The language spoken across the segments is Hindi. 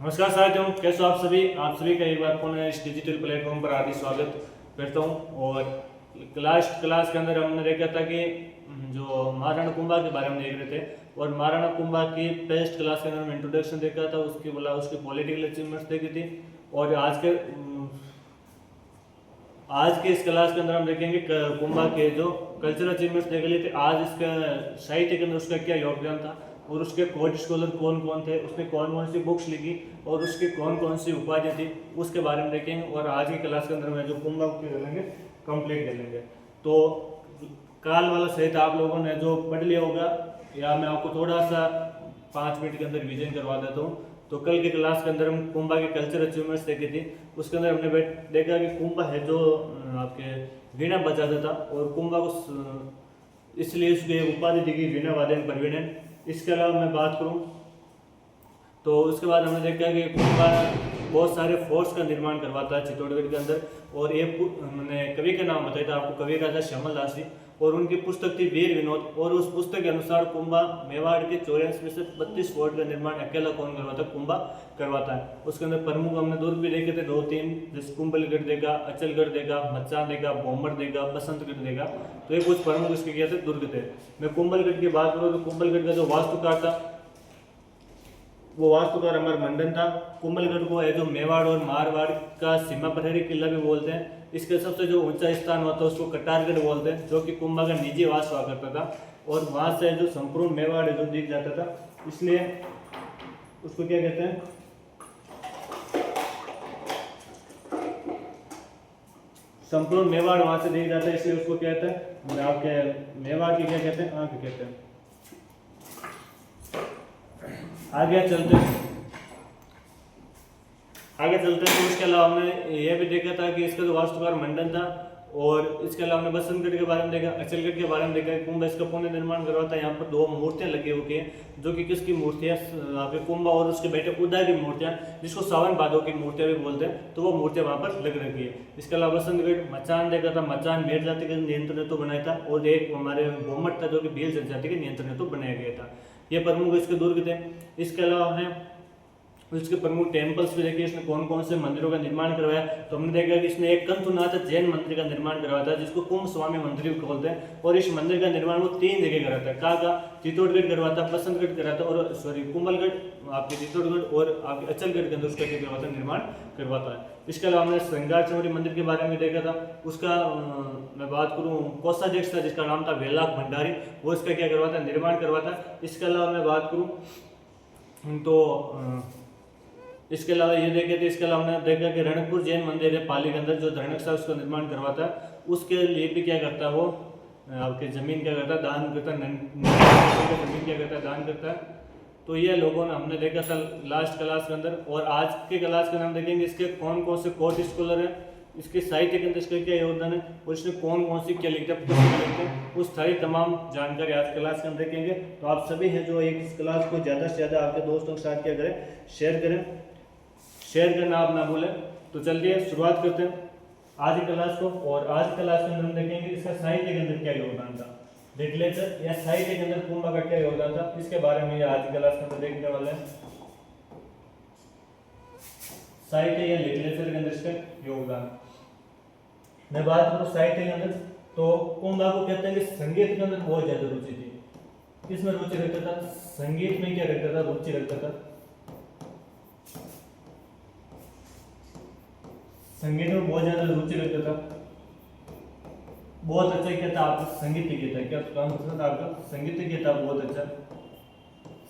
नमस्कार साथियों, कैसे हो आप सभी का एक बार पुनः इस डिजिटल प्लेटफॉर्म पर हार्दिक स्वागत करता हूं। और लास्ट क्लास के अंदर हमने देखा था कि जो महाराणा कुंभा के बारे में देख रहे थे। और महाराणा कुंभा की फर्स्ट क्लास के अंदर हमने इंट्रोडक्शन देखा था, उसकी बोला उसकी पॉलिटिकल अचीवमेंट्स देखी थी। और आज के इस क्लास के अंदर हम देखेंगे कुंभा के जो कल्चरल अचीवमेंट्स देख लिए थे। आज इसका साहित्य के अंदर उसका क्या योगदान था और उसके कोड स्कॉलर कौन कौन थे, उसने कौन कौन सी बुक्स लिखी और उसकी कौन कौन सी उपाधियाँ थी, उसके बारे में देखेंगे। और आज की क्लास के अंदर में जो कुंभा के लेंगे कंप्लीट कर लेंगे। तो काल वाला साहित्य आप लोगों ने जो पढ़ लिया होगा, या मैं आपको थोड़ा सा 5 मिनट के अंदर रिवीजन करवा देता हूँ। तो कल की क्लास के अंदर हम कुंभा के कल्चर अचीवमेंट्स देखी थी। उसके अंदर हमने देखा कि कुंभा है जो आपके वीणा बजाता था, और कुंभा को इसलिए उसकी एक उपाधि दी गई वीणा वादन प्रवीण। इसके अलावा मैं बात करूं तो उसके बाद हमने देखा कि कुंभा बहुत सारे फोर्ट्स का निर्माण करवाता है चित्तौड़गढ़ के अंदर। और एक मैंने कवि का नाम बताया था आपको, कवि का था श्यामल दास जी, और उनकी पुस्तक थी वीर विनोद। और उस पुस्तक के अनुसार कुंभा मेवाड़ के 84 में से 32 फोर्ट का निर्माण अकेला कौन करवाता है? कुंभा करवाता है। उसके अंदर प्रमुख हमने दुर्ग भी देखे थे 2-3, जैसे कुंभलगढ़ देखा, अचलगढ़ देखा, मचान देखा, भोमर देखा, बसंतगढ़ देखा। तो ये कुछ प्रमुख इसके क्या थे? दुर्ग थे। मैं कुंभलगढ़ की बात करूँ तो कुंभलगढ़ का जो वास्तुकार था वो वास्तुकार अमर मंडन था। कुंभलगढ़ को है जो मेवाड़ और मारवाड़ का सीमा प्रहरी किला भी बोलते हैं। इसके सबसे जो ऊंचा स्थान होता है उसको कटारगढ़ बोलते हैं, जो कि कुंभा का निजी वास हुआ करता था। और वहां से जो संपूर्ण मेवाड़ जो दिख जाता था, इसलिए उसको क्या कहते हैं? संपूर्ण मेवाड़ वहां से दिख जाता है, इसलिए उसको क्या कहते हैं? आपके मेवाड़ की क्या कहते हैं? आंख कहते हैं। आगे चलते तो उसके अलावा हमने ये भी देखा था कि इसका जो वास्तुकार मंडन था। और इसके अलावा हमने बसंतगढ़ के बारे में देखा, अचलगढ़ के बारे में देखा। कुंभा इसका पुनः निर्माण करवाता है। यहाँ पर 2 मूर्तियां लगी हुई है, जो कि किसकी मूर्तियां? कुंभा और उसके बेटे उदय की मूर्तियां, जिसको सावन भादो की मूर्तियां भी बोलते हैं। तो वो मूर्तियां वहां पर लग रखी है। इसके अलावा बसंतगढ़ मचान देखा था, मचान भेड़ जाति के नियंत्रण हेतु बनाया था। और एक हमारे भोमट था जो कि भील जनजाति के नियंत्रण हेतु बनाया गया था। ये प्रमुख इसके दुर्ग थे। इसके अलावा हमने इसके प्रमुख टेम्पल्स भी देखे, इसने कौन कौन से मंदिरों का निर्माण करवाया। तो हमने देखा कि इसने एक कंथुनाथ जैन मंदिर का निर्माण करवाया था, जिसको कुंभ स्वामी मंदिर भी बोलते हैं। और इस मंदिर का निर्माण वो 3 जगह कराता है। कहाँ? चित्तौड़गढ़ करवाता, बसंतगढ़ कराता, और कुंभलगढ़ आपके चित्तौड़गढ़ और आपके अचलगढ़ के अंदर उसका क्या करवाता है? निर्माण करवाता है। इसके अलावा हमने श्रृंगार चौड़ी मंदिर के बारे में देखा था। उसका मैं बात करूँ, कोषाध्यक्ष था जिसका नाम था वेलाक भंडारी, वो इसका क्या करवाता है? निर्माण करवाता। इसके अलावा मैं बात करूँ तो इसके अलावा ये देखे थे। इसके अलावा हमने देखा कि रणकपुर जैन मंदिर है पाली के अंदर, जो धरणक था उसका निर्माण करवाता है। उसके लिए भी क्या करता है? वो आपके जमीन क्या करता है? दान करता है। जमीन क्या करता है? दान करता है। तो ये लोगों ने हमने देखा था लास्ट क्लास के अंदर। और आज के क्लास के अंदर हम देखेंगे इसके कौन कौन से कोर्ट स्कॉलर है, इसके साहित्य के अंदर इसका क्या योगदान है, और इसने कौन कौन सी क्या लिखता है, उस सारी तमाम जानकारी आज क्लास के अंदर देखेंगे। तो आप सभी हैं जो एक इस क्लास को ज़्यादा से ज़्यादा आपके दोस्तों के साथ क्या करें? शेयर करना आप ना भूलें। तो चलिए शुरुआत करते हैं आज की क्लास को। और आज की क्लास के अंदर हम देखेंगे इसका साहित्य के अंदर क्या योगदान था, लिटरेचर या साहित्य के अंदर कुंभा का क्या योगदान था, इसके बारे में आज की क्लास के अंदर देखने वाले हैं। साहित्य या लिटरेचर के अंदर इसका योगदान। मैं बात करूं साहित्य के अंदर, तो कुंभा को कहते हैं कि संगीत के अंदर बहुत ज्यादा रुचि थी। किसमें रुचि रखता था? संगीत में क्या रखता था? रुचि रखता था। संगीत में बहुत ज्यादा रुचि रखता था। बहुत अच्छा क्या था? आपका संगीत था। क्या काम करता था आपका? संगीत था बहुत अच्छा।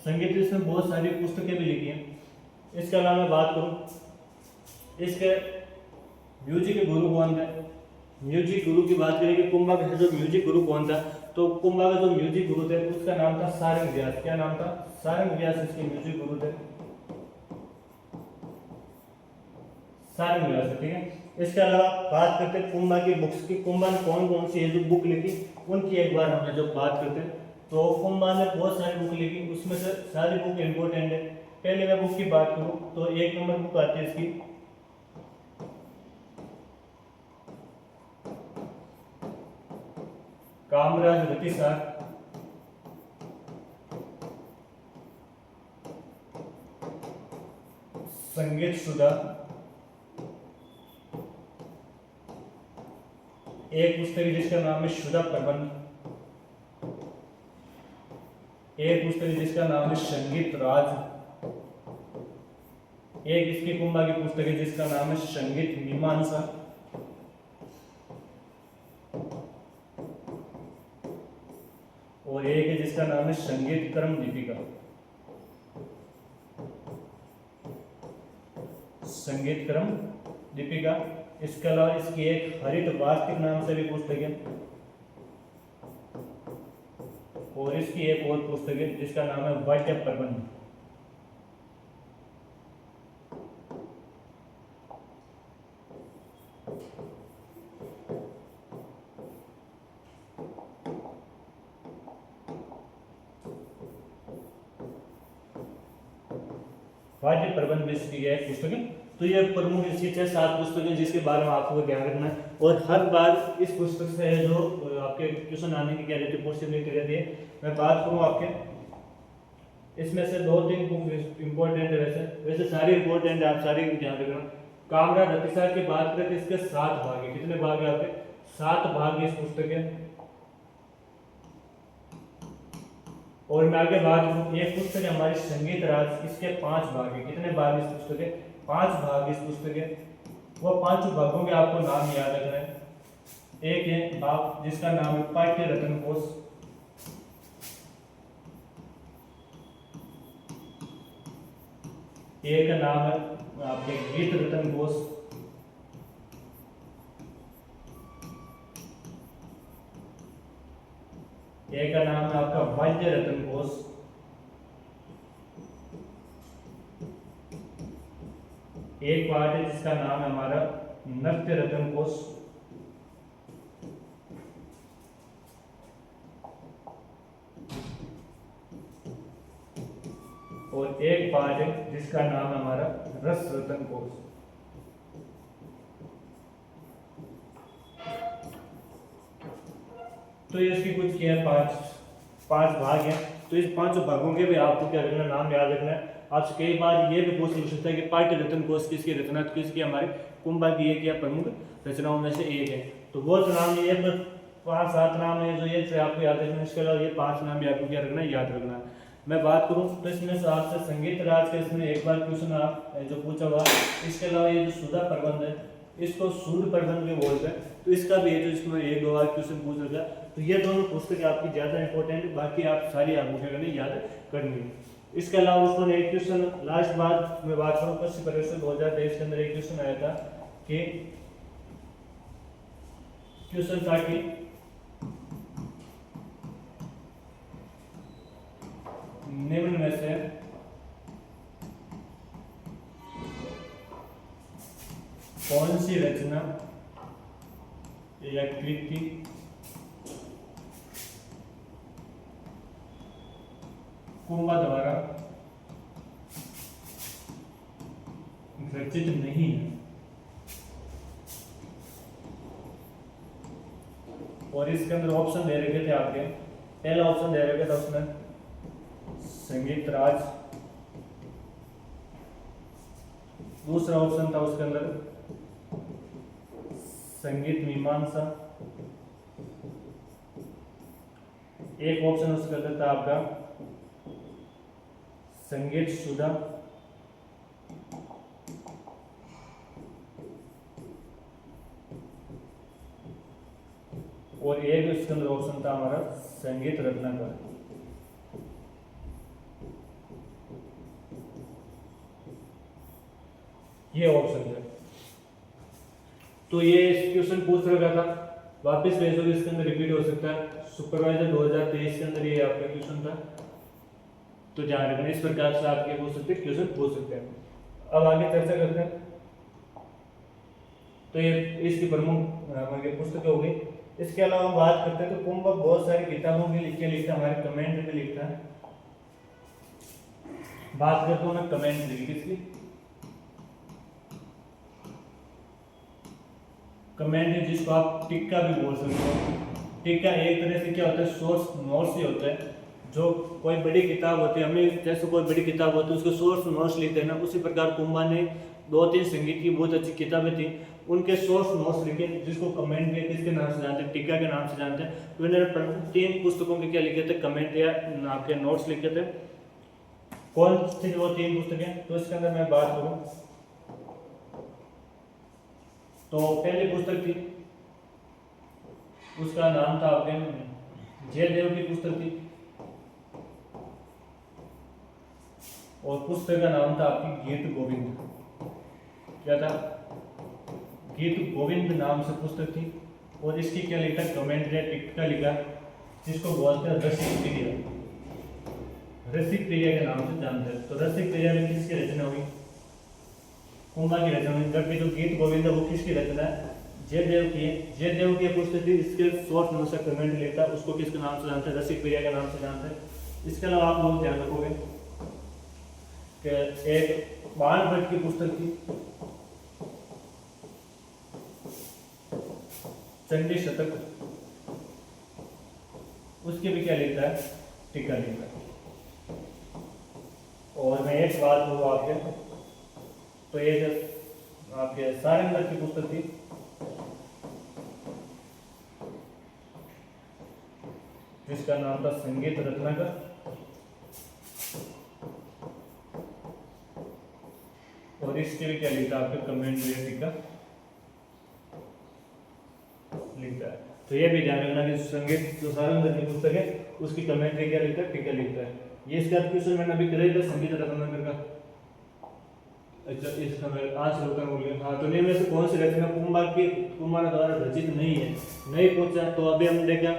संगीत इसने बहुत सारी पुस्तकें भी लिखी हैं। इसके अलावा मैं बात करूं इसके म्यूजिक गुरु कौन थे? म्यूजिक गुरु की बात करें कि कुंभा का जो म्यूजिक गुरु कौन था, तो कुंभा का जो म्यूजिक गुरु थे उसका नाम था सारंग व्यास। क्या नाम था? सारंग व्यास इसके म्यूजिक गुरु थे। सारंग व्यास, ठीक है। इसके अलावा बात करते हैं कुंभा की बुक्स की। कुंभा ने कौन कौन सी जो बुक लिखी उनकी एक बार हमने जब बात करते हैं, तो कुंभा ने बहुत सारी बुक लिखी, उसमें से सारी बुक इंपॉर्टेंट है। पहले मैं बुक की बात करूं तो 1 नंबर बुक आती है इसकी कामराज रतिसार। संगीत शुदा, एक पुस्तक है जिसका नाम है शुदा प्रबंध, एक पुस्तक है जिसका नाम है संगीत राज, एक इसकी कुंभा की पुस्तक है जिसका नाम है संगीत मीमांसा, और एक है जिसका नाम है संगीत क्रम दीपिका। संगीत क्रम दीपिका। इसके अलावा इसकी एक हरित वास्तविक नाम से भी पुस्तक है, और इसकी एक और पुस्तक है जिसका नाम है वाद्य प्रबंध। वाद्य प्रबंध इसकी है पुस्तक है। तो ये प्रमुख इसकी 6-7 पुस्तकें जिसके बारे में आपको ध्यान रखना है, और हर बार इस पुस्तक से जो आपके क्वेश्चन आने की क्या रहती है, पॉसिबिलिटी रहती है। मैं बात करूँ आपके, इसमें से 2-3 बुक इंपॉर्टेंट है, वैसे सारी इंपॉर्टेंट है, आप सारी ध्यान रखना। कामराज रतिसार की बात करें तो इसके 7 भाग है। कितने भाग है आपके? 7 भाग इस पुस्तक है। और मैं आगे बात करूँ, एक पुस्तक है हमारी संगीत राज, इसके 5 भाग है। कितने भाग इस पुस्तक है? 5 भाग इस पुस्तक है। वो 5 भागों के आपको नाम याद रखना है। एक है भाग जिसका नाम है पाठ्य रत्न कोश, एक का नाम है आपके गीत रत्न कोश, एक का नाम है आपका वाद्य रत्न कोश, एक पार्ट है जिसका नाम है हमारा नृत्य रत्न कोश, और एक पार्ट है जिसका नाम है हमारा रस रत्न कोश। तो ये इसकी कुछ क्या है, 5 भाग हैं। तो इस 5 भागों के भी आपको क्या रखना, नाम याद रखना है। आपसे कई बार ये भी पूछ सकता है कि पाठ्य रत्न कोश किसकी रचना, तो किसकी? हमारे कुंभा की एक या प्रमुख रचनाओं में से एक है। तो वो नाम ये 5-7 नाम है जो ये आपको याद रखना है। इसके अलावा ये 5 नाम भी आपको क्या रखना है, याद रखना है। मैं बात करूं तो इसमें से आपसे संगीत राज के इसमें एक बार क्वेश्चन आप जो पूछा हुआ। इसके अलावा ये जो सुधा प्रबंध है इसको सूर्य प्रबंध भी बोलते हैं, तो इसका भी है जो इसमें 1-2 बार क्वेश्चन पूछ रखा है। तो ये दोनों पुस्तकें आपकी ज़्यादा इंपॉर्टेंट है, बाकी आप सारी आपको क्या करनी, याद करनी है। इसके अलावा उसमें एक क्वेश्चन लास्ट बार मैं बात करूँ, पश्चिम परीक्षा 2023 के अंदर एक क्वेश्चन आया था कि क्वेश्चन था कि निम्न में से कौन सी रचना या कृति कुंभा द्वारा रचित नहीं है। और इसके अंदर ऑप्शन दे रखे थे आपके, पहला ऑप्शन दे रखे था उसमें संगीत राज, दूसरा ऑप्शन था उसके अंदर संगीत मीमांसा, एक ऑप्शन उसके अंदर था आपका संगीत सुधा, और एक इसके अंदर ऑप्शन था हमारा संगीत रत्नाकर। ये ऑप्शन है। तो ये क्वेश्चन पूछ रखा था, वापस भेजोगे इसके अंदर रिपीट हो सकता है। सुपरवाइजर 2023 के अंदर ये आपका क्वेश्चन था, तो ध्यान रखना। इस प्रकार से आपके पूछ सकते क्वेश्चन पूछ सकते हैं। अब आगे चर्चा करते हैं। तो ये इसकी प्रमुख पुस्तक हो गई। इसके अलावा हम बात करते हैं तो कुंभ बहुत सारी किताबों की लिखता है, हमारे कमेंट में लिखता है। बात करता हूँ मैं कमेंट की, किसकी? कमेंट जिसको आप टिक्का भी बोल सकते हो। टिक्का एक तरह से क्या होता है, सोर्स नोट्स ही होता है जो कोई बड़ी किताब होती है, हमें जैसे कोई बड़ी किताब होती है उसको सोर्स नोट्स लिखते हैं ना, उसी प्रकार कुंभा ने 2-3 संगीत की बहुत अच्छी किताबें थी, उनके सोर्स नोट्स लिखे, जिसको कमेंट या किसके नाम से जानते हैं, टीका के नाम से जानते हैं। तो इन्होंने 3 पुस्तकों के क्या लिखे थे, कमेंट या आपके नोट्स लिखे थे। कौन सी वो 3 पुस्तकें, तो इसके अंदर मैं बात करूं तो पहली पुस्तक थी, उसका नाम था आपके जयदेव की पुस्तक थी, और पुस्तक का नाम था आपकी गीत गोविंद। क्या था, गीत गोविंद नाम से पुस्तक थी। और इसकी क्या लिखा, कमेंट या टिक्का लिखा, जिसको बोलते हैं रसिक प्रिया, रसिक प्रिया के नाम से जानते हैं। तो रसिक प्रिया में किसकी रचना हुई, कुंभा की रचना हुई। जबकि जो गीत गोविंद है वो किसकी रचना है, जयदेव की है। जयदेव की पुस्तक थी, इसके सोर्स अनुसार कमेंट लिखता, उसको किसके नाम से जानते हैं, रसिक प्रिया के नाम से जानते हैं। इसके अलावा आप लोग ध्यान रखोगे कि एक बाणभट्ट की पुस्तक थी, चंडी शतक, उसके भी क्या लिखता है, टीका लिखता है। और मैं एक बात बोलूँ आपके, तो ये जो आपके सारंगधर की पुस्तक थी, जिसका नाम था संगीत रत्नाकर, और इसके भी क्या लिखा आपके कमेंट टीका लिखता है। तो ये भी ध्यान रखना कि संगीत जो सारंगधर की पुस्तक है उसकी कमेंट्री क्या लिखता है, टीका लिखता है। ये इसका क्वेश्चन मैंने अभी कराया था संगीत रत्नाकर का। अच्छा, इसका मैं आज होकर बोल गया। हाँ, तो निम्न में से कौन सी रचना कुंभा द्वारा रचित नहीं है, नहीं पूछा। तो अभी हम देखा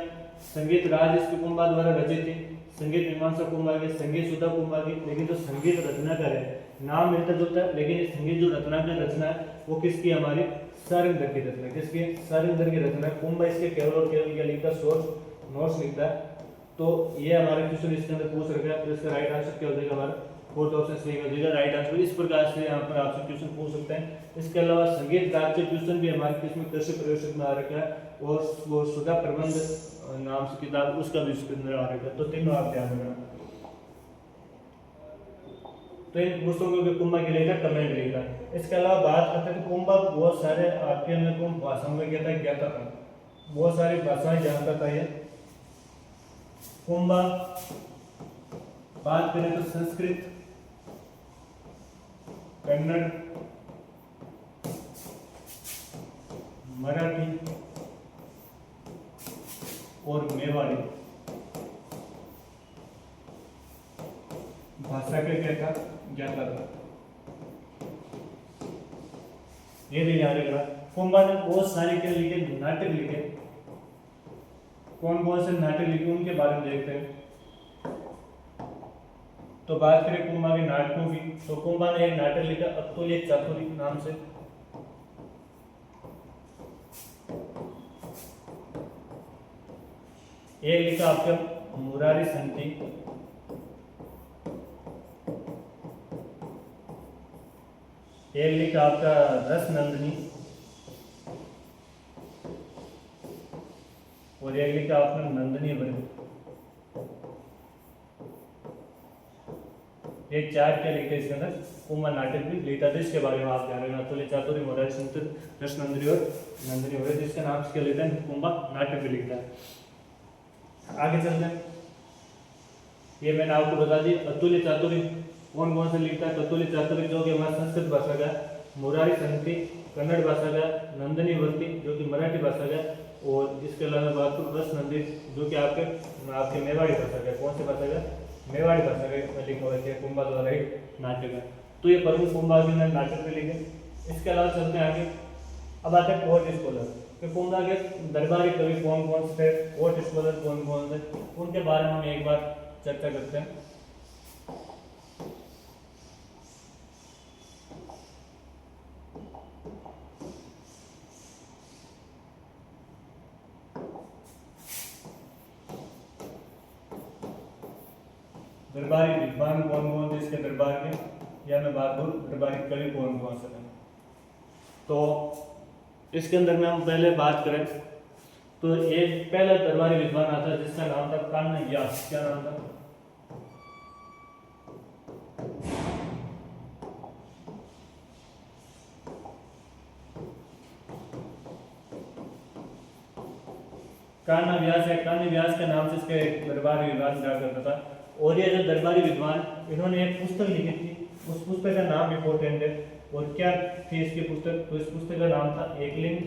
संगीत राज इसकी कुंभा द्वारा रचित थी, संगीत मीमांसा कुंभा की, संगीत सुधा कुंभा की। लेकिन जो संगीत रत्नाकर है, नाम मिलता जुलता है, लेकिन ये संगीत जो रत्नाकर रचना है वो किसकी, हमारी सारंगधर की रचना। किसकी, सारंगधर की रचना। कुंभा इसके केवल और केवल क्या लिखता है, सोर्स नोट्स लिखता है। तो ये हमारे क्वेश्चन इसके अंदर पूछ रखा है। तो इसका राइट आंसर क्या हो जाएगा, हमारा 4th ऑप्शन सही हो जाएगा। राइट आंसर इस प्रकार से यहाँ पर आपसे क्वेश्चन पूछ सकते हैं। इसके अलावा संगीत राग के क्वेश्चन भी हमारे किसमें कृषि प्रवेशक में आ रखा है, और वो सुधा प्रबंध नाम से किताब, उसका भी इसके अंदर आ रखा है। तो तीनों आप ध्यान रखना। तो इन पुस्तकों के कुंभा के लिए कमेंट लिखा। इसके अलावा बात करते हैं तो कुंभा बहुत सारे आपके अंदर को भाषाओं में ज्ञाता था, बहुत सारी भाषाएं जानता था ये कुंभा। बात करें तो संस्कृत, कन्नड़, मराठी और मेवाड़ी भाषा के क्या था, ज्ञाता था। ये भी याद रखना। कुंभा ने बहुत सारे क्या लिखे, नाटक लिखे। कौन कौन से नाटक लिखे उनके बारे में देखते हैं। तो बात करें कुंभा के नाटकों की, तो कुंभा ने एक नाटक लिखा अतुल्य चातुरी नाम से। एक लिखा आपका मुरारी संति, एक लिखा आपका रस नंदिनी, और एक लिखा आपका नंदिनी वर्ग। ये 4 क्या लिखे इसके अंदर, कुंभा नाटक भी लिखा था। इसके बारे में आप ध्यान रखना। अतुल्य चातुरी, मुरारी संति, रस नंदिनी और नंदिनी वर्ग, जिसका नाम से क्या लेता है, कुंभा नाटक भी लिखता है। आगे चलते हैं। ये मैंने आपको बता दी। अतुल्य चातुरी कौन कौन से लिखता है, अतुल्य चातुरी जो कि हमारा संस्कृत भाषा का, मुरारी संति कन्नड़ भाषा का, नंदिनी वर्ती जो कि मराठी भाषा का, और इसके अलावा बात करूँ रस नंदी जो कि आपके मेवाड़ी भाषा का। कौन सी भाषा का, मेवाड़ी भाषा का लिखा हुआ है। कुंभा द्वारा ही नाटक है। तो ये प्रमुख कुंभा के नाटक भी लिखे। इसके अलावा चलते हैं आगे। अब आते हैं पोएट स्कॉलर कि कुंभा के दरबारी कवि कौन कौन से थे, पोएट स्कॉलर कौन कौन थे, उनके बारे में हम एक बार चर्चा करते हैं। दरबारी विद्वान कौन कौन थे इसके दरबार के, या मैं बात करूं दरबारी कवि कौन कौन से थे। तो इसके अंदर में हम पहले बात करें तो एक पहला दरबारी विद्वान आता है जिसका नाम था कान्हैया। क्या नाम था, कान्हा व्यास है, कान्हा व्यास के नाम से इसका एक दरबारी विद्वान हुआ करता था। और ये जो दरबारी विद्वान, इन्होंने एक पुस्तक लिखी थी, उस पुस्तक का नाम इंपॉर्टेंट है। और क्या थी इसकी पुस्तक? तो इस पुस्तक का नाम था एकलिंग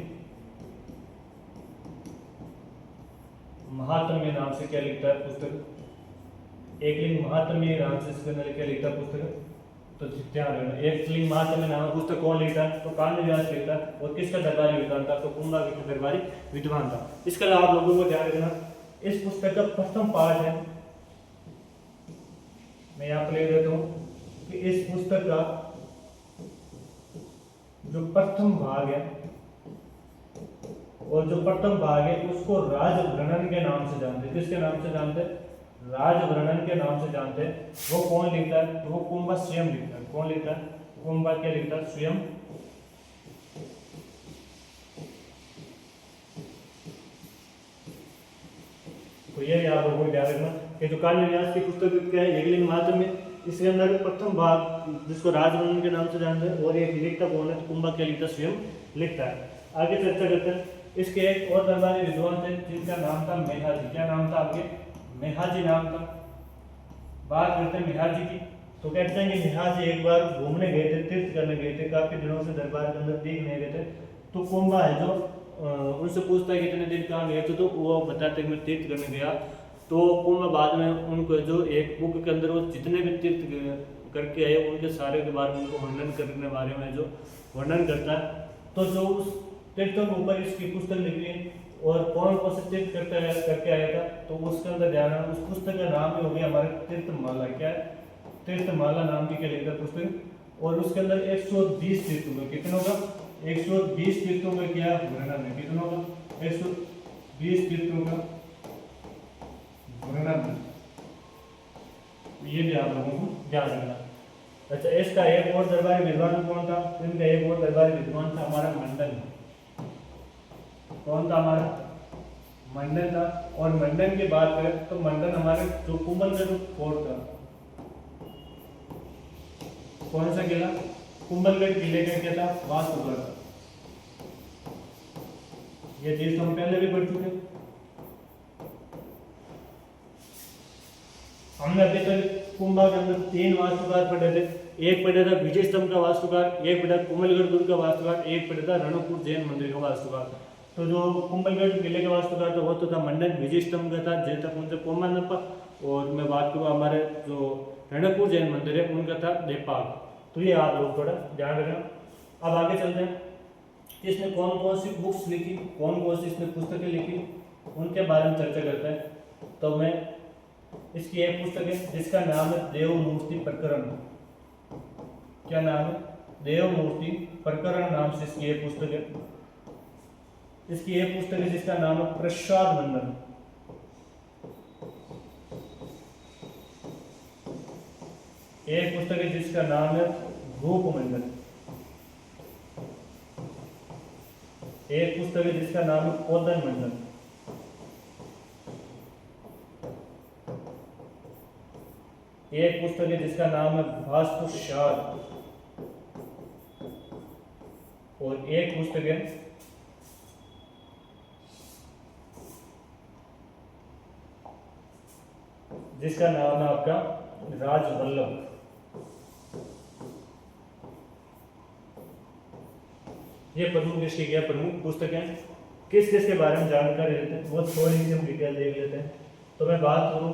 महात्म्य नाम से। क्या लिखता है पुस्तक? एकलिंग महात्म्य नाम से इसके अंदर क्या लिखता है पुस्तक? तो ध्यान रखना, एकलिंग महात्म्य नाम पुस्तक कौन लिखता है? तो कान्हा व्यास लिखता है। और किसका दरबारी विद्वान था? तो कुंभा का दरबारी विद्वान था। इसके अलावा आप लोगों को ध्यान रखना, इस पुस्तक का प्रथम पाठ है, मैं यहाँ पर ले देता हूँ कि इस पुस्तक का जो प्रथम भाग है, और जो प्रथम भाग है उसको राजवर्णन के नाम से जानते हैं। किसके नाम से जानते हैं? राजवर्णन के नाम से जानते हैं। वो कौन लिखता है? तो वो कुंभा स्वयं लिखता है। कौन लिखता है? कुंभा क्या लिखता है? स्वयं। तो ये आप लोगों को ध्यान रखना कि जो कान्हा व्यास की पुस्तक क्या है, एकलिंग महात्म्य, इसके अंदर प्रथम भाग जिसको राजवर्णन के नाम से जानते हैं, और एक लिखता कौन है? कुंभा क्या लिखता? स्वयं लिखता है। आगे चर्चा करते हैं। इसके एक और दरबारी विद्वान थे जिनका नाम था मेहाजी। क्या नाम था आपके? मेहाजी नाम था। बात करते हैं मेहाजी की। तो कहते हैं कि मेहाजी एक बार घूमने गए थे, तीर्थ करने गए थे, काफी दिनों से दरबार के अंदर दिख नहीं गए थे। तो कुंभा है जो उनसे पूछता है कि इतने दिन कहाँ गए थे, तो वो बताते हैं कि मैं तीर्थ करने गया। तो कुंभा बाद में उनको जो एक बुक के अंदर वो जितने भी तीर्थ करके आए उनके सारे के बारे में उनको वर्णन करने बारे में जो वर्णन करता है। तो जो उस तीर्थों के ऊपर इसकी पुस्तक लिखी है, और कौन कौन से तीर्थ करके आया था, तो उसके अंदर ध्यान है। उस पुस्तक का नाम ही हो गया हमारे तीर्थमाला। क्या है? तीर्थमाला नाम की क्या लिखा पुस्तक। और उसके अंदर 120 तीर्थों का, कितनों का? 120 तीर्थों का क्या वर्णन है? कितनों का? 120 तीर्थों का वर्णन। ये भी आप लोगों को ध्यान रखना। अच्छा, इसका एक और दरबारी विद्वान कौन था? इनका एक और दरबारी विद्वान था हमारा मंडन। कौन था? हमारा मंडन था। और मंडन की बात करें तो मंडन हमारे जो कुंभलगढ़ फोर्ट था, कौन सा किला? कुंभलगढ़ किले का क्या था? वास्तुकार था। ये चीज तो हम पहले भी पढ़ चुके हैं। हमने अभी तक कुंभा के अंदर 3 वास्तुकार पढ़े थे। एक पढ़ा था विजय स्तंभ का वास्तुकार, एक पढ़ा कुंभलगढ़ दुर्ग का वास्तुकार, एक पढ़ा था रणकपुर जैन मंदिर का वास्तुकार। तो जो कुंभलगढ़ किले का वास्तुकार था वो तो था मंडन, विजय स्तंभ का था जयता कोमानप्पा, और मैं बात करूँ हमारे जो रणकपुर जैन मंदिर है उनका था नेपाल। तो ये आप लोग थोड़ा ध्यान रखना। अब आगे चलते हैं, इसने कौन कौन सी बुक्स लिखी, कौन कौन सी इसने पुस्तकें लिखी, उनके बारे में चर्चा करते हैं। तो मैं इसकी एक पुस्तक है जिसका नाम है देव मूर्ति प्रकरण। क्या नाम है? देव मूर्ति प्रकरण नाम से इसकी एक पुस्तक है। इसकी एक पुस्तक है जिसका नाम है प्रसाद मंडन। एक पुस्तक है जिसका नाम है रूप मंडन। एक पुस्तक है जिसका नाम है कोदन मंडन। एक पुस्तक है जिसका नाम है वास्तुशास्त्र। और एक पुस्तक है जिसका नाम है आपका राजवल्लभ। ये प्रमुख इसकी क्या प्रमुख पुस्तकें किस किस के बारे में जानकारी लेते हैं वो थोड़ी सी हम डिटेल देख लेते हैं। तो मैं बात करूं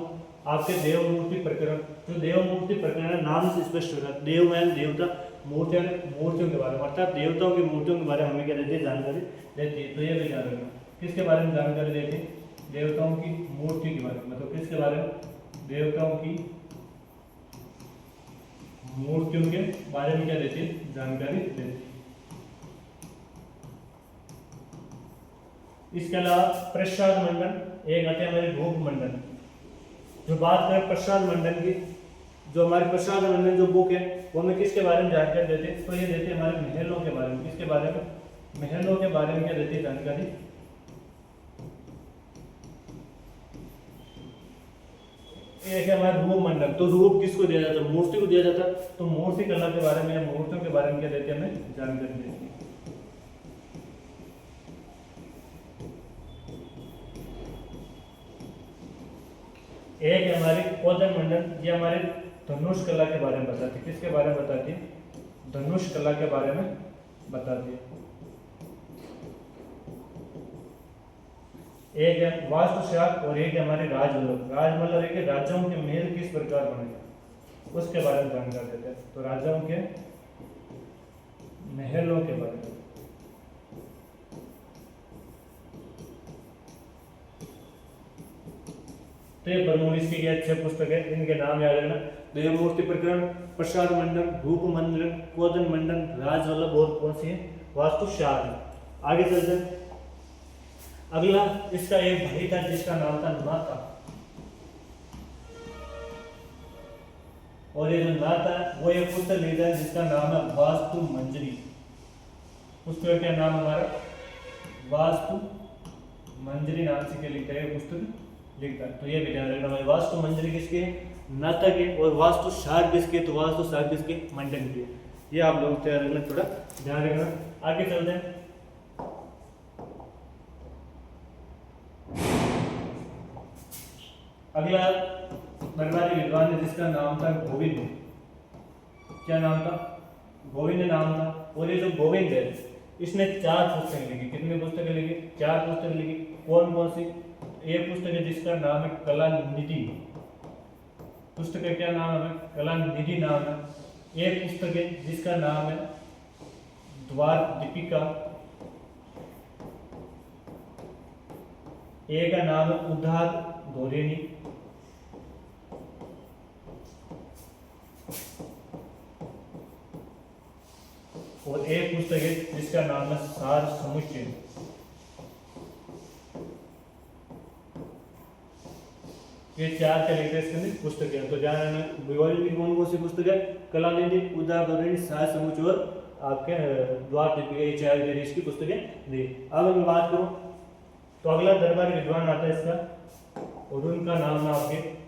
आपके देव मूर्ति प्रकरण। जो देव मूर्ति प्रकरण है नाम से स्पष्ट हो रहा है, देव है देवता, मूर्तियां मूर्तियों के बारे में, अर्थात देवताओं की मूर्तियों के बारे में हमें क्या देती है? जानकारी देती है। तो ये भी ध्यान रखना, किसके बारे में जानकारी देती है? देवताओं की मूर्ति के बारे में। मतलब किसके बारे में? देवताओं की मूर्तियों के बारे में क्या देती है? जानकारी देती है। इसके अलावा प्रसाद मंडन, एक आते हैं हमारे रूप मंडन। जो बात करें प्रसाद मंडन की, जो हमारे प्रसाद मंडन जो बुक है वो हमें किसके बारे में जानकारी देते हैं? तो ये देते हैं हमारे महलों के बारे में। किसके बारे में? महलों के बारे में क्या देती है जानकारी? एक है हमारा रूप मंडल। तो रूप किसको दिया जाता है? मूर्ति को दिया जाता है। तो मूर्ति कला के बारे में, मूर्तियों के बारे में क्या देते हैं? हमें जानकारी देती है। एक है हमारी कोदन मंडन, ये हमारे धनुष कला के बारे में बताती है। किसके बारे में बताती है? धनुष कला के बारे में बताती है। एक है वास्तुशास्त्र और एक है हमारी राजमहल। राजमहल है कि राजाओं के महल किस प्रकार बने, उसके बारे में जानकारी देते हैं। तो राजाओं के महलों के बारे में। तो ये बरमूल की अच्छे पुस्तक है, इनके नाम याद रखना। देवमूर्ति प्रकरण, प्रसाद मंडन, रूप मंडन, कोदन मंडन, राजवल्लभ और कौन सी है? वास्तुशास्त्र। आगे चलते हैं। अगला इसका एक भाई था जिसका नाम था नाथा, और ये जो नाथा वो एक पुस्तक लिखा है जिसका नाम है वास्तु मंजरी। पुस्तक का क्या नाम हमारा? वास्तु मंजरी नाम से क्या लिखता है पुस्तक लिखता है। तो ये भी ध्यान रखना भाई, वास्तु मंजरी किसके? नाथा के। और वास्तु शार किसके? तो वास्तु शार किसके? मंडन के। ये आप लोग ध्यान रखना, थोड़ा ध्यान रखना। आगे चलते हैं। अगला दरबारी विद्वान है जिसका नाम था गोविंद। क्या नाम था? गोविंद नाम था। और ये जो गोविंद है इसने 4 पुस्तकें लिखी। कितनी पुस्तकें लिखी? 4 पुस्तकें लिखी। कौन कौन सी? एक पुस्तक है जिसका नाम है कला निधि। पुस्तक का क्या नाम है? कला निधि नाम है। एक पुस्तक है जिसका नाम है द्वार दीपिका। एक का नाम है उद्धार धोरिणी। और एक पुस्तक है जिसका नाम है सार समुच्चय। ये 4 कैरेक्टर इसके अंदर पुस्तक है। तो ध्यान रखना, भूगोल की कौन कौन सी पुस्तक है? कला निधि, उद्धार धोरिणी, सार समुच्चय और आपके द्वार दीपिका। ये 4 इसकी पुस्तकें दी। अब मैं बात करूं तो अगला दरबारी विद्वान आता है इसका, और उनका नाम है आपके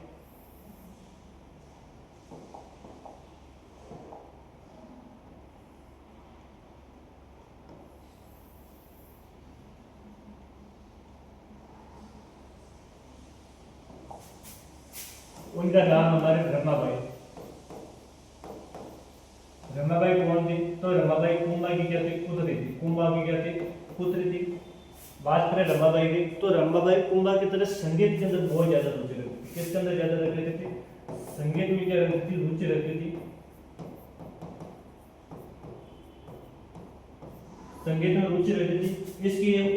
उनका नाम हमारे रमाबाई। रमाबाई कौन थी? तो रमाबाई कुंभा की क्या थी? पुत्री थी। कुंभा की क्या थी? पुत्री थी। बात करें रमाबाई की, तो रमाबाई कुंभा की तरह संगीत के अंदर बहुत ज्यादा रुचि रखती थी। किसके अंदर ज्यादा रुचि रखती थी? संगीत में क्या रखती थी? रुचि रखती थी। संगीत में रुचि रखती थी।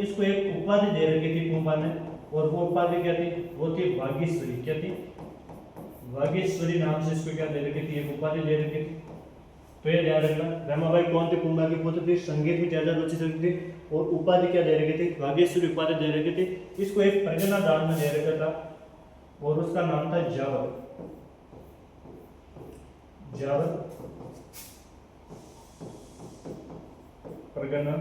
इसको एक उपाधि दे रखी थी कुंभा ने, और वो उपाधि क्या थी? वो थी भाग्यश्वरी। क्या थी? भाग्यश्वरी नाम से इसको क्या दे रखी थी? एक उपाधि दे रखी थी। तो ये ध्यान रखना, रमाबाई कौन थी? कुंभा की पुत्र थी, संगीत में ज्यादा रुचि रखती थी, और उपाधि क्या दे रखी थी? भाग्यश्वरी उपाधि दे रखी थी। इसको एक परगना दान में दे रखा था, और उसका नाम था जावर। जावर परगना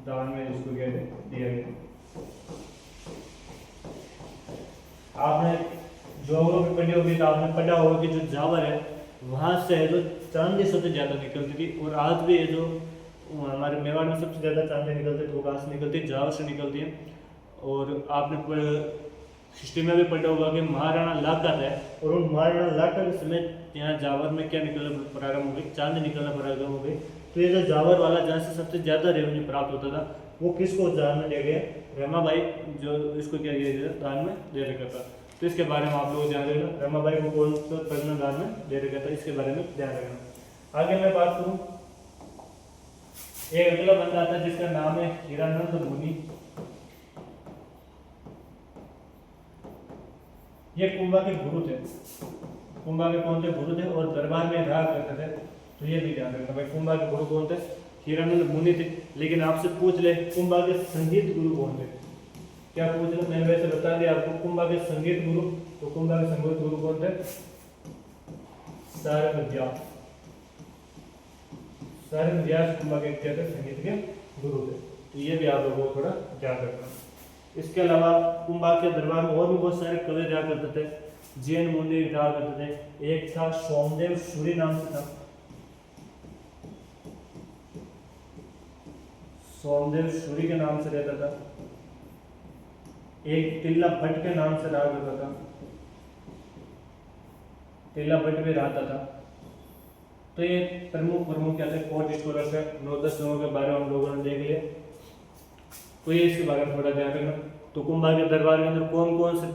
दान में इसको क्या दिया गया। आपने ज्योग्राफी पढ़ी होगी तो आपने पढ़ा होगा कि जो जावर है वहां से जो चांदी सबसे ज्यादा निकलती थी, और आज भी ये जो हमारे मेवाड़ में सबसे ज्यादा चांदी निकलती है वो कहाँ से निकलती है? जावर से निकलती है। और आपने हिस्ट्री में भी पढ़ा होगा कि महाराणा लाखा है, और उन महाराणा लाखा के समय यहाँ जावर में क्या निकलना प्रारंभ हो गई? चांदी निकलना प्रारंभ हो गई। तो ये जो जावर वाला जहाँ से सबसे ज्यादा रेवेन्यू प्राप्त होता था वो किसको दान में दे गया? रमाबाई, जो इसको क्या दिया गया? दान में दे रखा था। तो इसके बारे में आप लोग ध्यान रखना, रमाबाई को कौन सा परगना दान में दे रखा था, इसके बारे में ध्यान रखना। आगे मैं बात करूं, एक अगला बंदा आता है जिसका नाम है हीरानंद मुनि। ये कुंभा के गुरु थे। कुंभा के कौन थे? गुरु थे, और दरबार में रहा करते थे। तो ये भी ध्यान रखना भाई, कुंभा के गुरु कौन थे? हीरानंद मुनि थे। लेकिन आपसे पूछ ले कुंभा के संगीत गुरु कौन थे? क्या पूछ लो? मैंने वैसे बता दिया आपको, कुंभा के संगीत गुरु। तो कुंभा के संगीत गुरु कौन थे? सारंग व्यास। सारंग व्यास कुंभा के क्या थे? संगीत के गुरु थे। तो ये भी आप लोगों को थोड़ा ध्यान रखना। इसके अलावा कुंभा के दरबार में और भी बहुत सारे कवि रहा करते थे, जैन मुनि रहा करते थे। एक था सोमदेव सूरी नाम से था, सोमदेव सूरी के नाम से रहता था। एक टिल्ला भट्ट के नाम से राज होता था, टिल्ला भट्ट भी रहता था। तो ये प्रमुख प्रमुख क्या थे कोर्ट स्कॉलर से 9-10 लोगों के बारे में हम लोगों ने देख लिया। तो ये इसके बारे में थोड़ा ध्यान रखना। तो कुंभा के दरबार के अंदर कौन कौन से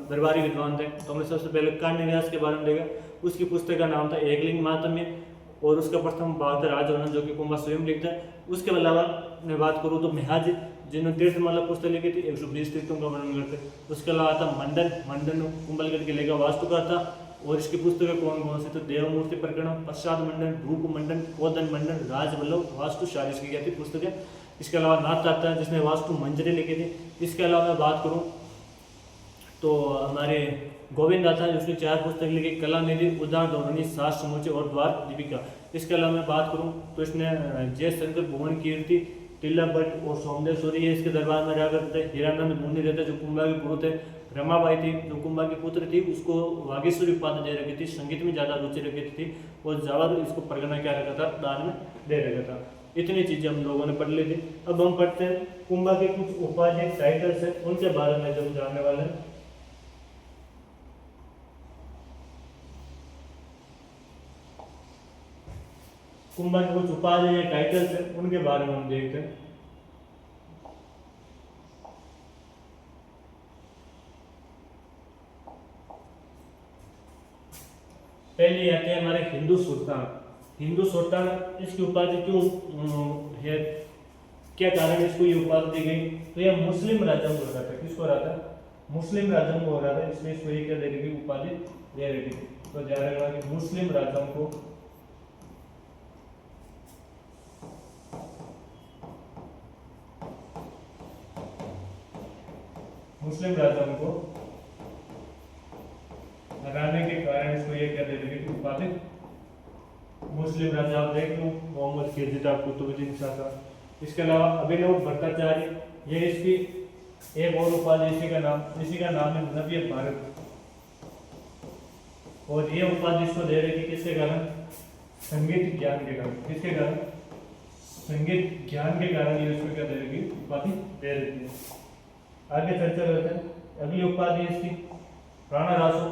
दरबारी विद्वान थे, तो हमने सबसे पहले कान्य व्यास के बारे में देखा। उसकी पुस्तक का नाम था एकलिंग महात्म्य, और उसका प्रथम भाग था राजवर्णन, जो कि कुंभा स्वयं लिखता है। उसके अलावा मैं बात करूँ तो मिहाज, जिन्होंने तीर्थमाला पुस्तक लिखी थी, 120 तीर्थों का वर्णन करते। उसके अलावा था मंडन कुंभलगढ़ के लेखा वास्तुकार था, और इसकी पुस्तकें कौन कौन सी, तो देवमूर्ति प्रकरण, पश्चात मंडन, रूप मंडन, कोदन मंडन, राजवल्लभ, वास्तु शारीस की क्या थी पुस्तकें। इसके अलावा नाथ आता है जिसने वास्तु मंजरी लिखी थी। इसके अलावा मैं बात करूं तो हमारे गोविंद आता है जिसने 4 पुस्तक लिखी, कला निधि, उदार धोरणी, शास्त्र समूचे और द्वार दीपिका। इसके अलावा मैं बात करूं तो इसने जयशंकर, भुवन कीर्ति, टिल्ला भट्ट और सोमदेव सूरी ये इसके दरबार में रहा करते थे। हीरानंद मुनि रहते जो कुंभा के गुरु थे। रमाबाई थी जो कुंभा की पुत्र थी, उसको वागीश्वरी उपाधि दे रखी थी, संगीत में ज़्यादा रुचि रखी थी, और ज्यादा इसको परगना क्या रखा था, दान में दे रखा था। इतनी चीजें हम लोगों ने पढ़ ली थी। अब हम पढ़ते हैं कुंभा के कुछ उपाधि टाइटल्स है, उनके बारे में जब जानने वाले हैं। कुंभा के कुछ उपाधि या टाइटल्स है, उनके बारे में हम देखते हैं। पहले आते हैं हमारे हिंदू सुल्तान। हिंदू सुल्तान इसकी उपाधि क्यों है, क्या कारण इसको ये उपाधि दी गई, तो यह मुस्लिम राजाओं को रहा था। किसको रहा था, मुस्लिम राजाओं को हो रहा था, इसलिए इसको ये क्या दे रही उपाधि दे रही थी। तो ध्यान रखना कि मुस्लिम राजाओं को हराने के कारण इसको ये क्या दे रही थी उपाधि मुस्लिम राजा। आप देख लो मोहम्मद खिलजी, कुतुबुद्दीन शाह था। इसके अलावा अभिनव भट्टाचार्य, ये इसकी एक और उपाधि, इसी का नाम है नव्य भारत, और ये उपाधि इसको दे रही थी किसके कारण, संगीत ज्ञान के कारण। किसके कारण, संगीत ज्ञान के कारण ये इसको क्या दे रही थी उपाधि दे रही थी। आगे चर्चा करते हैं। अगली उपाधि इसकी राणा रासो,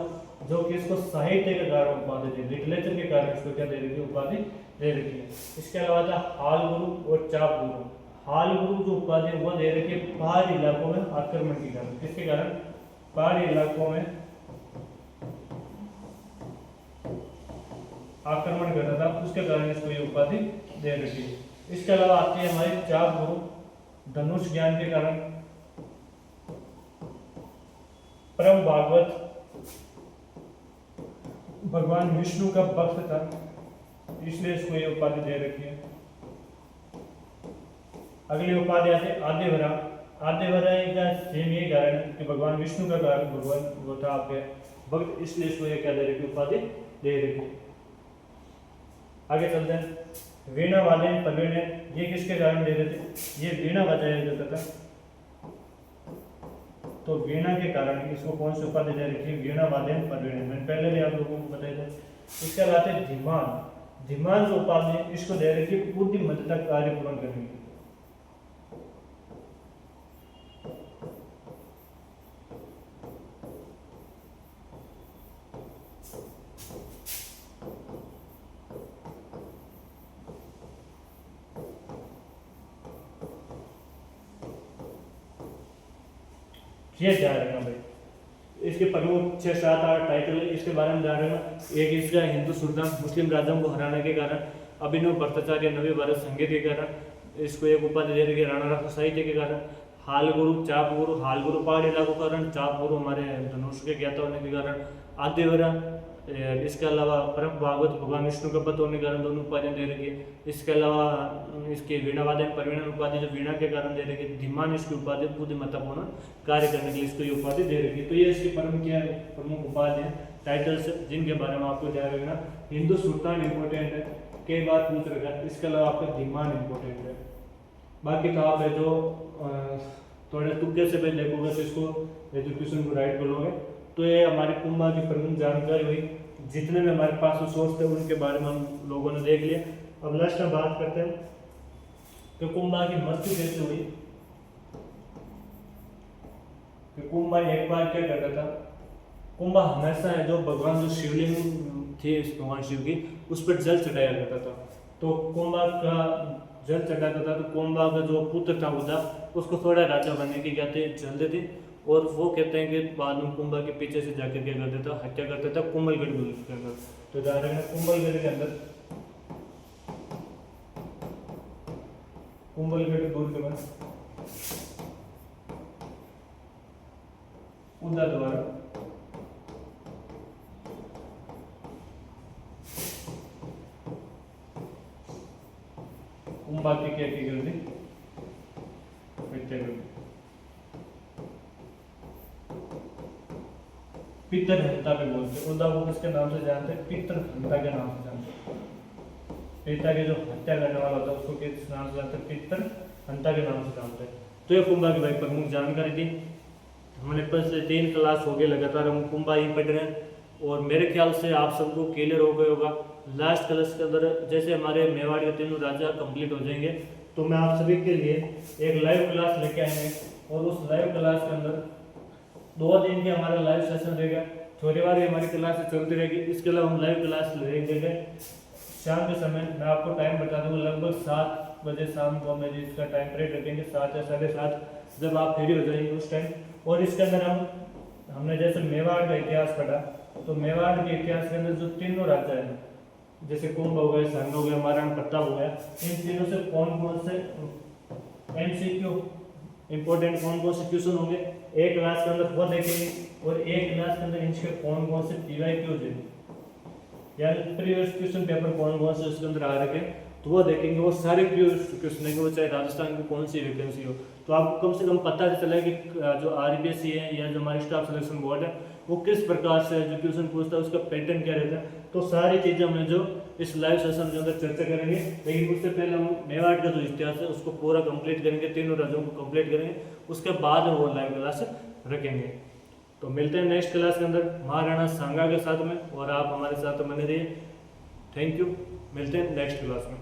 जो कि इसको साहित्य के कारण उपाधि दे, लिटरेचर के कारण इसको क्या दे रही थी उपाधि दे रही थी। इसके अलावा था हाल गुरु और चाप गुरु। हाल गुरु जो उपाधि वो दे रही थी पहाड़ी इलाकों में आक्रमण के कारण। किसके कारण, पहाड़ी इलाकों में आक्रमण करता था, उसके कारण इसको ये उपाधि दे रही थी। इसके अलावा आती है हमारी चाप गुरु, धनुष ज्ञान के कारण। परम भागवत, भगवान विष्णु का भक्त था, इसलिए इसको ये उपाधि दे रखी है। अगली उपाधि आती है आद्यवरा। आद्यवरा का सेम यही कारण है कि भगवान विष्णु का कारण भगवान वो था आपके भक्त, इसलिए इसको ये क्या दे रखी उपाधि दे रखी। आगे चलते हैं। वीणा वादन प्रवीण, ये किसके कारण दे रहे थे, ये वीणा बजाया जाता था, तो वीणा के कारण इसको कौन सी उपाधि दे रखी है, वीणा वादन प्रवीण। मैंने पहले भी आप लोगों को बताया था। इसके अलावा धीमान, धीमान जो उपाधि इसको दे रखी है बुद्धिमत्ता कार्य पूर्ण करने की। ये ध्यान रखना भाई। इसके प्रमुख 6-7-8 टाइटल है, इसके बारे में ध्यान रखना। एक इसका हिंदू सुल्तान, मुस्लिम राजाओं को हराने के कारण। अभिनव भट्टाचार्य, नव्य भारत, संगीत के कारण इसको एक उपाधि दे रही है। राणा रासो, साहित्य के कारण। हाल गुरु, चाप गुरु, हाल गुरु पहाड़ी इलाकों के कारण, चाप गुरु हमारे धनुष के ज्ञाता होने के कारण। आद्यवरा, इसके अलावा परम भागवत, भगवान विष्णु का पद होने के कारण दोनों उपाधियां दे रखी है। इसके अलावा इसके वीणा वादन प्रवीण उपाधि जो वीणा के कारण दे रखी है। धीमान इसकी उपाधि बुद्धिमत्तापूर्ण कार्य करने के लिए इसको ये उपाधि दे रखी है। तो ये इसकी प्रमुख उपाधि है, टाइटल्स जिनके बारे में आपको ध्यान रखना। हिंदू सुल्तान इंपॉर्टेंट है, कई बार पूछ रखा है। इसके अलावा आपका धीमान इंपॉर्टेंट है। बाकी तो आप जो थोड़े तुक्के से पहले देखोगे तो इसको एजुकेशन को राइट करोगे। तो ये हमारे कुंभा की प्रमुख जानकारी हुई। जितने भी हमारे पास सोर्स थे उनके बारे में हम लोगों ने देख लिया। अब लास्ट में बात करते हैं कि कुंभा की मृत्यु कैसे हुई। कि कुंभा एक बार क्या करता था, कुंभा हमेशा है जो भगवान जो शिवलिंग थी भगवान शिव की उस पर जल चढ़ाया करता था। तो कुंभा का जल चढ़ाता था, तो कुंभा का जो पुत्र था उदा उसको थोड़ा राजा बनने की क्या थे जल्दी थी, और वो कहते हैं कि बाद में कुंभा के पीछे से जाकर क्या कर देता, हत्या कर देता कुंभलगढ़ के अंदर। तो ध्यान रखना कुंभलगढ़ के अंदर, कुंभलगढ़ दूर के बाद उदा द्वारा कुंभा की क्या की कर दी, हत्या कर दी। पितर हंता पे बोलते, उदा को किसके नाम से जानते, पितर हंता के नाम से जानते। पिता के जो हत्या करने वाला होता है उसको किस नाम से जानते, पितर हंता के नाम से जानते हैं। तो ये कुंभा की भाई प्रमुख जानकारी थी। हमने पिछले 3 क्लास हो गए लगातार हम कुंभा ही पढ़ रहे हैं, और मेरे ख्याल से आप सबको क्लियर हो गया होगा। लास्ट क्लास के अंदर जैसे हमारे मेवाड़ के तीनों राजा कंप्लीट हो जाएंगे तो मैं आप सभी के लिए एक लाइव क्लास लेके आएंगे, और उस लाइव क्लास के अंदर 2 दिन के हमारा लाइव सेशन रहेगा। थोड़ी बार हमारी क्लास चलती रहेगी, इसके अलावा हम लाइव क्लास लेंगे शाम के समय। मैं आपको टाइम बता दूंगा, लगभग 7 बजे शाम को हम इसका टाइम पीरियड रखेंगे, 7 या 7:30 जब आप फ्री हो जाएंगे उस टाइम। और इसके अंदर हमने जैसे मेवाड़ का इतिहास पढ़ा, तो मेवाड़ के इतिहास के अंदर जो तीनों राजा हैं जैसे कुंभ हो गए, संग हो गया, महाराणा प्रताप हो गया, इन तीनों से कौन कौन से एमसीक्यू इंपॉर्टेंट कौन कौन से क्वेश्चन होंगे एक क्लास के अंदर वो देखेंगे, और एक क्लास के अंदर इनके कौन कौन से पीवाईक्यूज है यानी प्रीवियस क्वेश्चन पेपर कौन कौन से उसके अंदर आ रखे तो वो देखेंगे। वो सारे प्रीवियस क्वेश्चन देंगे, वो चाहे राजस्थान की कौन सी वैकेंसी हो। तो आपको कम से कम पता चले कि जो आरबीएससी है या जो हमारी स्टाफ सिलेक्शन बोर्ड है वो किस प्रकार से जो क्वेश्चन पूछता है, उसका पैटर्न क्या रहता है। तो सारी चीज़ें हमने जो इस लाइव सेशन के अंदर चर्चा करेंगे, लेकिन उससे पहले हम मेवाड़ का जो इतिहास है उसको पूरा कंप्लीट करेंगे, तीनों राज्यों को कंप्लीट करेंगे, उसके बाद वो लाइव क्लास रखेंगे। तो मिलते हैं नेक्स्ट क्लास के अंदर महाराणा सांगा के साथ में, और आप हमारे साथ बने रहिए। थैंक यू, मिलते हैं नेक्स्ट क्लास में।